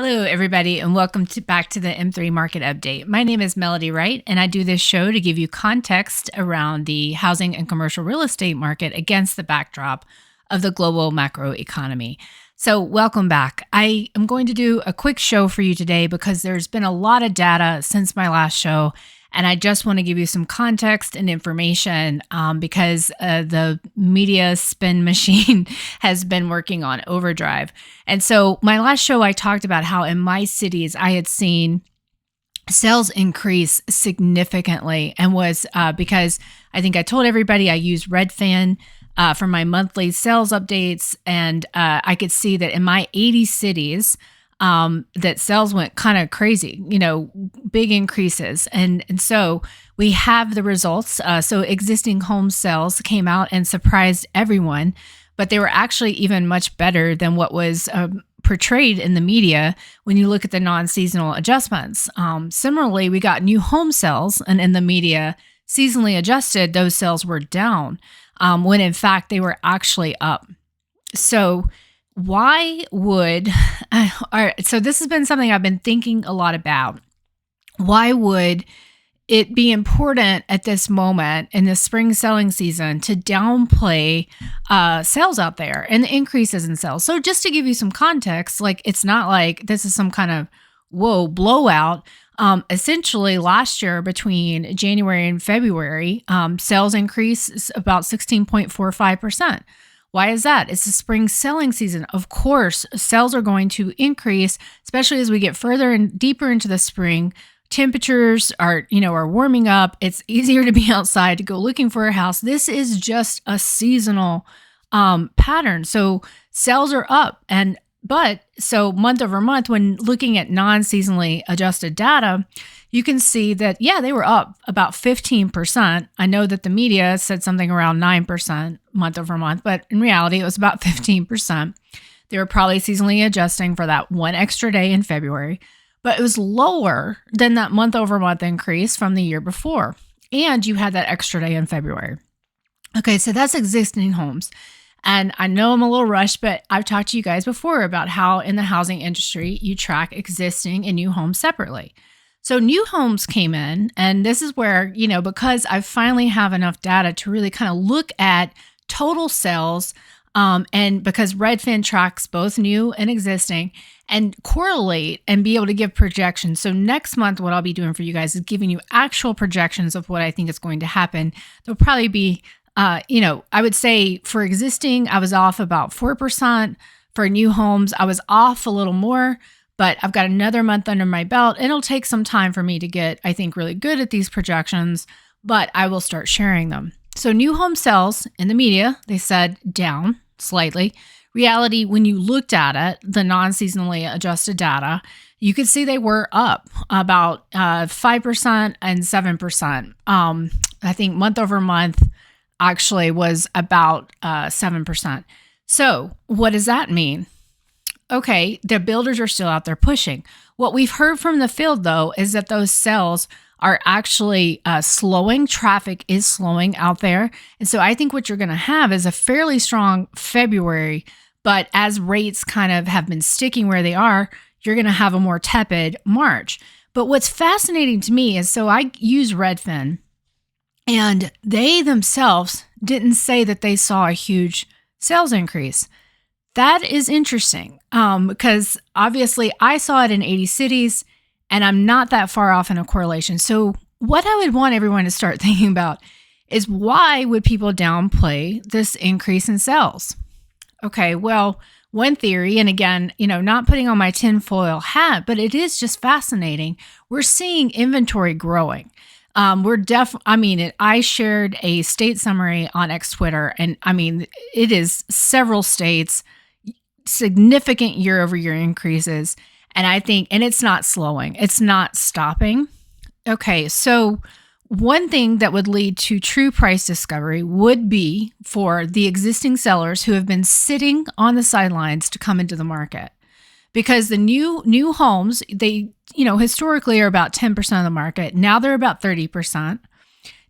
Hello, everybody, and welcome back to the M3 Market Update. My name is Melody Wright, and I do this show to give you context around the housing and commercial real estate market against the backdrop of the global macro economy. So welcome back. I am going to do a quick show for you today because there's been a lot of data since my last show, and I just want to give you some context and information because the media spin machine has been working on overdrive. And so my last show, I talked about how in my cities, I had seen sales increase significantly and was because I think I told everybody I use Redfin for my monthly sales updates. And I could see that in my 80 cities, that sales went kind of crazy, big increases. And so we have the results. So existing home sales came out and surprised everyone, but they were actually even much better than what was portrayed in the media when you look at the non-seasonal adjustments. Similarly, we got new home sales, and in the media, seasonally adjusted, those sales were down when in fact they were actually up. So why would, so this has been something I've been thinking a lot about. Why would it be important at this moment in the spring selling season to downplay sales out there and the increases in sales? So just to give you some context, it's not like this is some kind of, blowout. Essentially last year between January and February, sales increased about 16.45%. Why is that? It's the spring selling season. Of course, sales are going to increase, especially as we get further and deeper into the spring. Temperatures are warming up. It's easier to be outside to go looking for a house. This is just a seasonal pattern. So sales are up. So month over month, when looking at non-seasonally adjusted data, you can see that, they were up about 15%. I know that the media said something around 9% month over month, but in reality, it was about 15%. They were probably seasonally adjusting for that one extra day in February, but it was lower than that month over month increase from the year before. And you had that extra day in February. Okay, so that's existing homes. And I know I'm a little rushed, but I've talked to you guys before about how in the housing industry, you track existing and new homes separately. So new homes came in, and this is where, because I finally have enough data to really kind of look at total sales, and because Redfin tracks both new and existing and correlate and be able to give projections. So next month, what I'll be doing for you guys is giving you actual projections of what I think is going to happen. There'll probably be I would say for existing, I was off about 4%. For new homes, I was off a little more, but I've got another month under my belt. It'll take some time for me to get, I think, really good at these projections, but I will start sharing them. So new home sales in the media, they said down slightly. Reality, when you looked at it, the non-seasonally adjusted data, you could see they were up about 5% and 7%. I think month over month, actually was about 7%. So what does that mean? Okay, the builders are still out there pushing. What we've heard from the field, though, is that those sales are actually slowing. Traffic is slowing out there. And so I think what you're going to have is a fairly strong February, but as rates kind of have been sticking where they are, you're going to have a more tepid March. But what's fascinating to me is, so I use Redfin, and they themselves didn't say that they saw a huge sales increase. That is interesting because obviously I saw it in 80 cities and I'm not that far off in a correlation. So what I would want everyone to start thinking about is, why would people downplay this increase in sales? Okay, well, one theory, and again, not putting on my tinfoil hat, but it is just fascinating. We're seeing inventory growing. I shared a state summary on X Twitter, and it is several states, significant year over year increases. And I think, and it's not slowing, it's not stopping. Okay. So one thing that would lead to true price discovery would be for the existing sellers who have been sitting on the sidelines to come into the market. Because the new homes, they, historically are about 10% of the market. Now they're about 30%.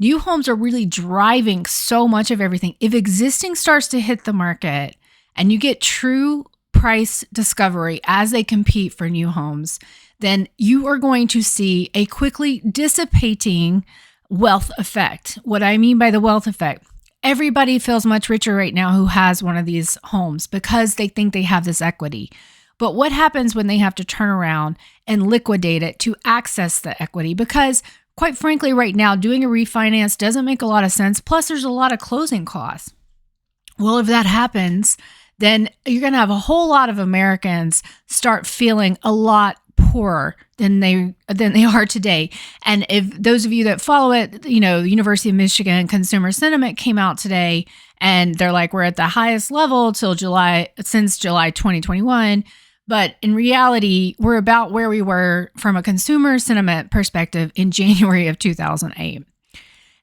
New homes are really driving so much of everything. If existing starts to hit the market and you get true price discovery as they compete for new homes, then you are going to see a quickly dissipating wealth effect. What I mean by the wealth effect, everybody feels much richer right now who has one of these homes because they think they have this equity. But what happens when they have to turn around and liquidate it to access the equity? Because quite frankly, right now, doing a refinance doesn't make a lot of sense. Plus, there's a lot of closing costs. Well, if that happens, then you're going to have a whole lot of Americans start feeling a lot poorer than they are today. And if those of you that follow it, University of Michigan Consumer Sentiment came out today, and they're like, we're at the highest level since July 2021. But in reality, we're about where we were from a consumer sentiment perspective in January of 2008.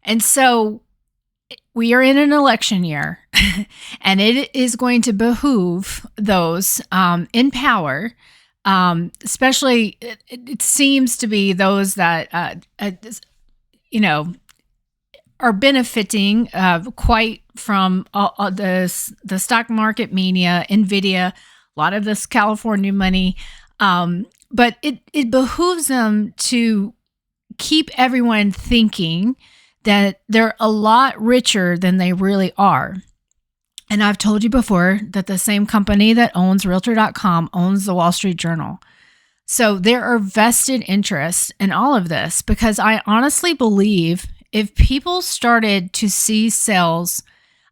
And so we are in an election year, and it is going to behoove those in power, especially it seems to be those that, are benefiting quite from the stock market mania, NVIDIA, a lot of this California money, but it behooves them to keep everyone thinking that they're a lot richer than they really are. And I've told you before that the same company that owns Realtor.com owns the Wall Street Journal. So there are vested interests in all of this, because I honestly believe if people started to see sales,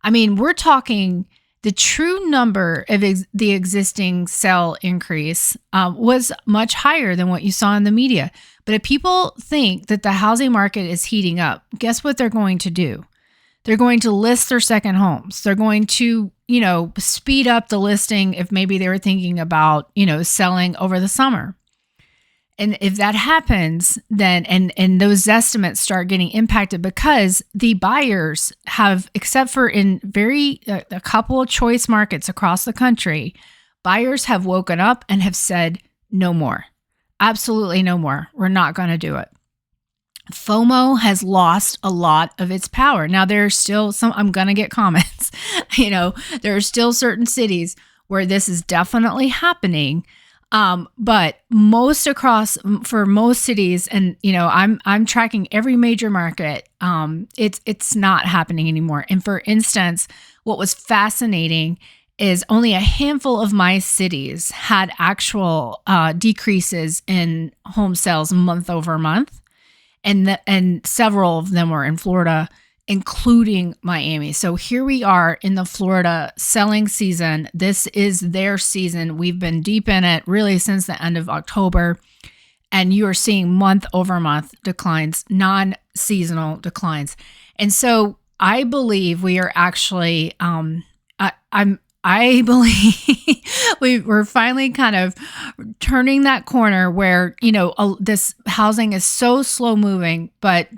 we're talking the true number of the existing sale increase was much higher than what you saw in the media. But if people think that the housing market is heating up, guess what they're going to do? They're going to list their second homes. They're going to, speed up the listing if maybe they were thinking about, selling over the summer. And if that happens, then and those estimates start getting impacted, because the buyers have, except for in a couple of choice markets across the country, buyers have woken up and have said, no more. Absolutely no more. We're not going to do it. FOMO has lost a lot of its power. Now, there's still I'm going to get comments, there are still certain cities where this is definitely happening. But for most cities, and I'm tracking every major market, it's not happening anymore. And for instance, what was fascinating is only a handful of my cities had actual decreases in home sales month over month, and several of them were in Florida, including Miami. So here we are in the Florida selling season. This is their season. We've been deep in it really since the end of October. And you are seeing month over month declines, non-seasonal declines. And so I believe we are actually, I believe we're finally kind of turning that corner where, this housing is so slow moving, but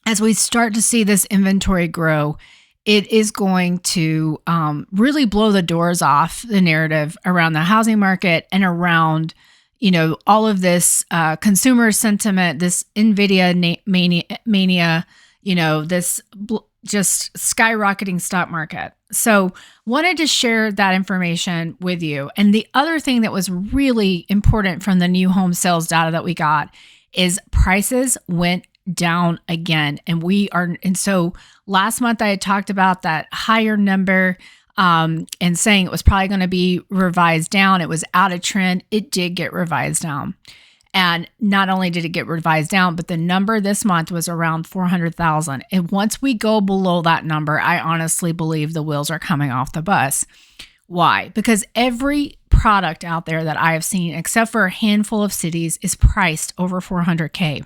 as we start to see this inventory grow, it is going to really blow the doors off the narrative around the housing market and around, all of this consumer sentiment, this NVIDIA mania, this just skyrocketing stock market. So wanted to share that information with you. And the other thing that was really important from the new home sales data that we got is prices went down again. And so last month I had talked about that higher number and saying it was probably going to be revised down. It was out of trend. It did get revised down. And not only did it get revised down, but the number this month was around 400,000. And once we go below that number, I honestly believe the wheels are coming off the bus. Why? Because every product out there that I have seen, except for a handful of cities, is priced over $400K.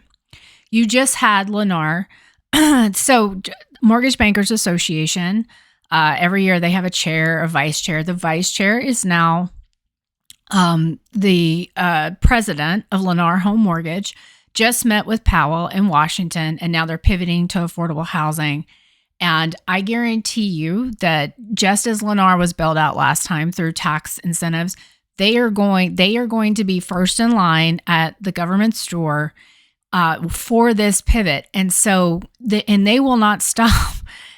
You just had Lennar. So Mortgage Bankers Association, every year they have a chair, a vice chair. The vice chair is now the president of Lennar Home Mortgage, just met with Powell in Washington, and now they're pivoting to affordable housing. And I guarantee you that just as Lennar was bailed out last time through tax incentives, they are going to be first in line at the government's door for this pivot. And so they will not stop.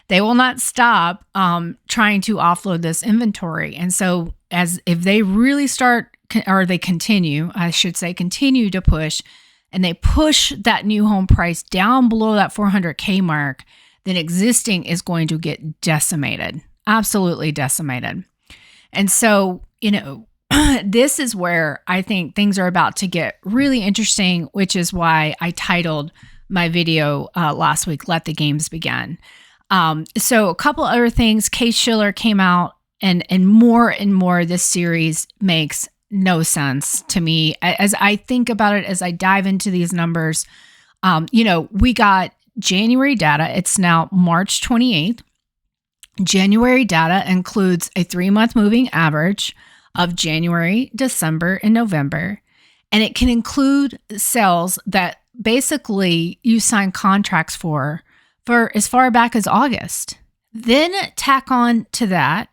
They will not stop trying to offload this inventory. And so if they really start, or they continue, I should say, continue to push, and they push that new home price down below that 400K mark, then existing is going to get decimated, absolutely decimated. And so, this is where I think things are about to get really interesting, which is why I titled my video last week, Let the Games Begin. So a couple other things, Case Shiller came out, and more this series makes no sense to me. As I think about it, as I dive into these numbers, we got January data. It's now March 28th. January data includes a 3-month moving average of January, December, and November. And it can include sales that basically you sign contracts for as far back as August. Then tack on to that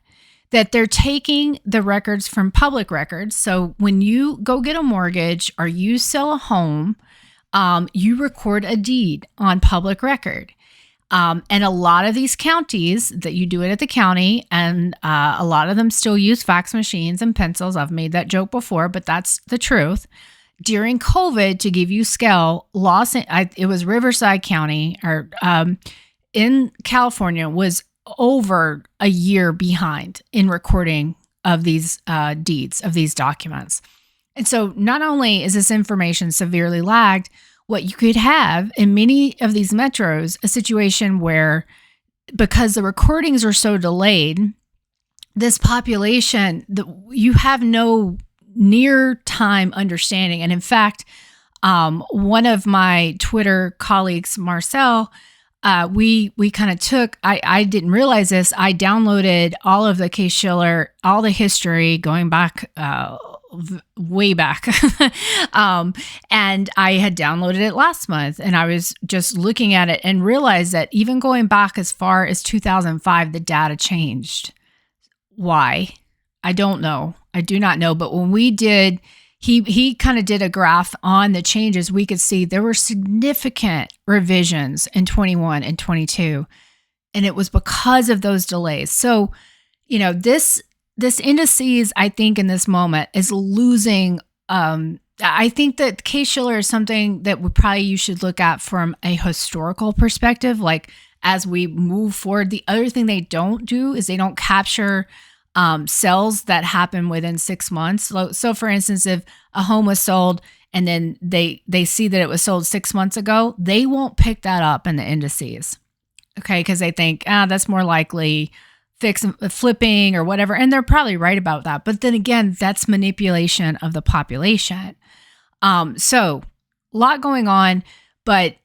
they're taking the records from public records. So when you go get a mortgage or you sell a home, you record a deed on public record. And a lot of these counties that you do it at the county, and a lot of them still use fax machines and pencils. I've made that joke before, but that's the truth. During COVID, to give you scale, it was Riverside County or in California was over a year behind in recording of these deeds, of these documents. And so not only is this information severely lagged, what you could have in many of these metros, a situation where, because the recordings are so delayed, this population, you have no near time understanding. And in fact, one of my Twitter colleagues, Marcel, we kind of took, I didn't realize this, I downloaded all of the Case Shiller, all the history going back way back. And I had downloaded it last month, and I was just looking at it and realized that even going back as far as 2005, the data changed. Why? I don't know. I do not know. But when we did, he kind of did a graph on the changes. We could see there were significant revisions in 21 and 22, and it was because of those delays. So, this indices, I think, in this moment is losing. I think that Case Shiller is something that you should look at from a historical perspective. Like, as we move forward, the other thing they don't do is they don't capture sales that happen within 6 months. So for instance, if a home was sold and then they see that it was sold 6 months ago, they won't pick that up in the indices. Okay, because they think, that's more likely flipping or whatever. And they're probably right about that. But then again, that's manipulation of the population. So a lot going on. But,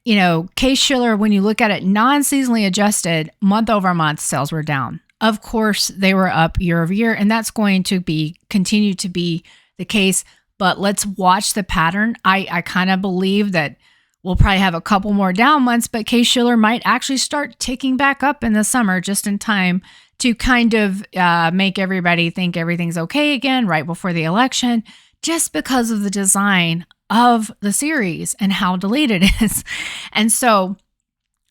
Case Shiller, when you look at it, non-seasonally adjusted, month over month, sales were down. Of course, they were up year over year, and that's going to continue to be the case. But let's watch the pattern. I kind of believe that we'll probably have a couple more down months, but Case Shiller might actually start ticking back up in the summer just in time to kind of make everybody think everything's okay again right before the election, just because of the design of the series and how delayed it is. And so,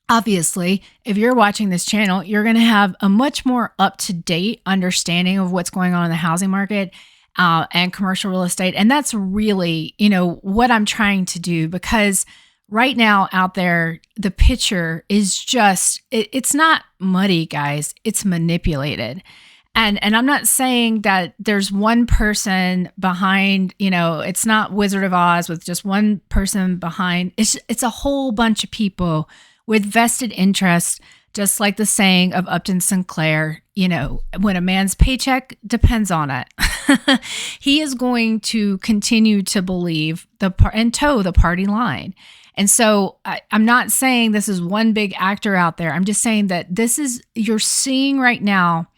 obviously, if you're watching this channel, you're going to have a much more up-to-date understanding of what's going on in the housing market and commercial real estate. And that's really, what I'm trying to do, because right now out there, the picture is just, it's not muddy, guys. It's manipulated. And I'm not saying that there's one person behind, it's not Wizard of Oz with just one person behind. It's a whole bunch of people with vested interest, just like the saying of Upton Sinclair, when a man's paycheck depends on it, he is going to continue to believe and toe the party line. And so I'm not saying this is one big actor out there. I'm just saying that you're seeing right now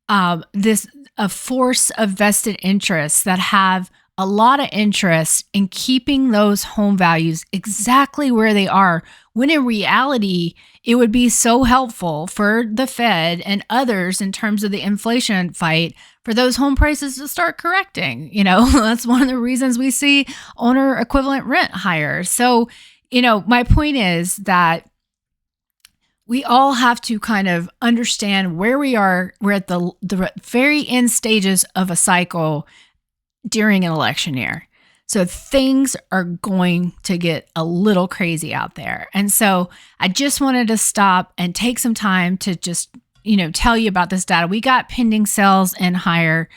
a force of vested interests that have a lot of interest in keeping those home values exactly where they are, when in reality, it would be so helpful for the Fed and others in terms of the inflation fight for those home prices to start correcting. That's one of the reasons we see owner equivalent rent higher. So, my point is that we all have to kind of understand where we are. We're at the very end stages of a cycle during an election year. So things are going to get a little crazy out there. And so I just wanted to stop and take some time to just, tell you about this data. We got pending sales and higher.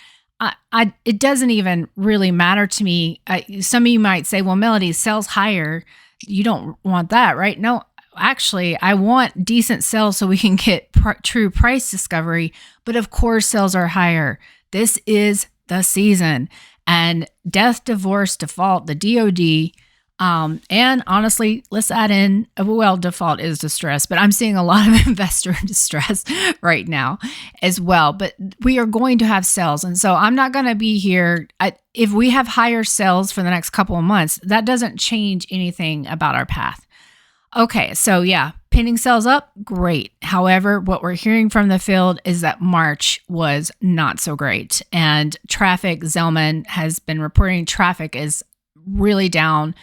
It doesn't even really matter to me. Some of you might say, well, Melody, sales higher. You don't want that, right? No, actually, I want decent sales so we can get true price discovery. But of course, sales are higher. This is the season. And death, divorce, default, the DOD, and honestly, let's add in, default is distress, but I'm seeing a lot of investor distress right now as well. But we are going to have sales. And so I'm not going to be here. If we have higher sales for the next couple of months, that doesn't change anything about our path. Okay, so yeah, pending sales up, great. However, what we're hearing from the field is that March was not so great. And traffic, Zelman has been reporting traffic is really down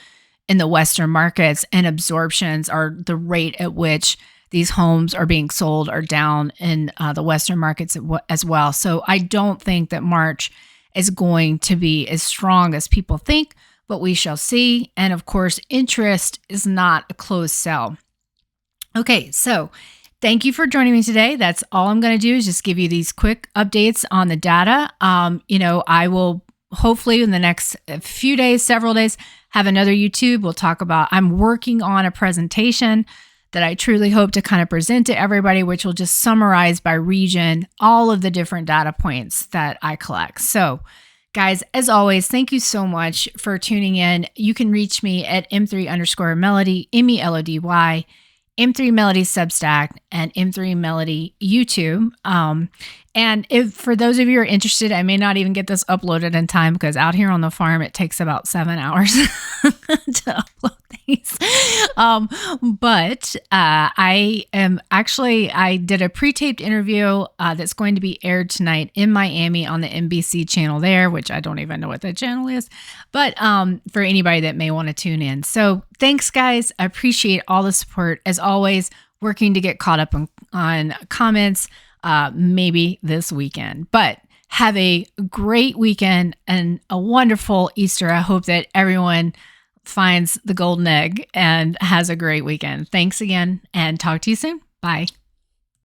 in the Western markets, and absorptions are the rate at which these homes are being sold are down in the Western markets as well. So I don't think that March is going to be as strong as people think, but we shall see. And of course, interest is not a closed sell. Okay, so thank you for joining me today. That's all I'm going to do is just give you these quick updates on the data. I will hopefully in the next few days, several days, have another YouTube. We'll talk about, I'm working on a presentation that I truly hope to kind of present to everybody, which will just summarize by region all of the different data points that I collect. So guys, as always, thank you so much for tuning in. You can reach me at M3_Melody, MELODY, M3 Melody Substack, and M3 Melody YouTube. And if for those of you who are interested, I may not even get this uploaded in time because out here on the farm, it takes about 7 hours to upload these. But I did a pre-taped interview that's going to be aired tonight in Miami on the NBC channel there, which I don't even know what that channel is, but for anybody that may want to tune in. So thanks, guys. I appreciate all the support. As always, working to get caught up on comments, maybe this weekend. But have a great weekend and a wonderful Easter. I hope that everyone finds the golden egg and has a great weekend. Thanks again and talk to you soon. Bye.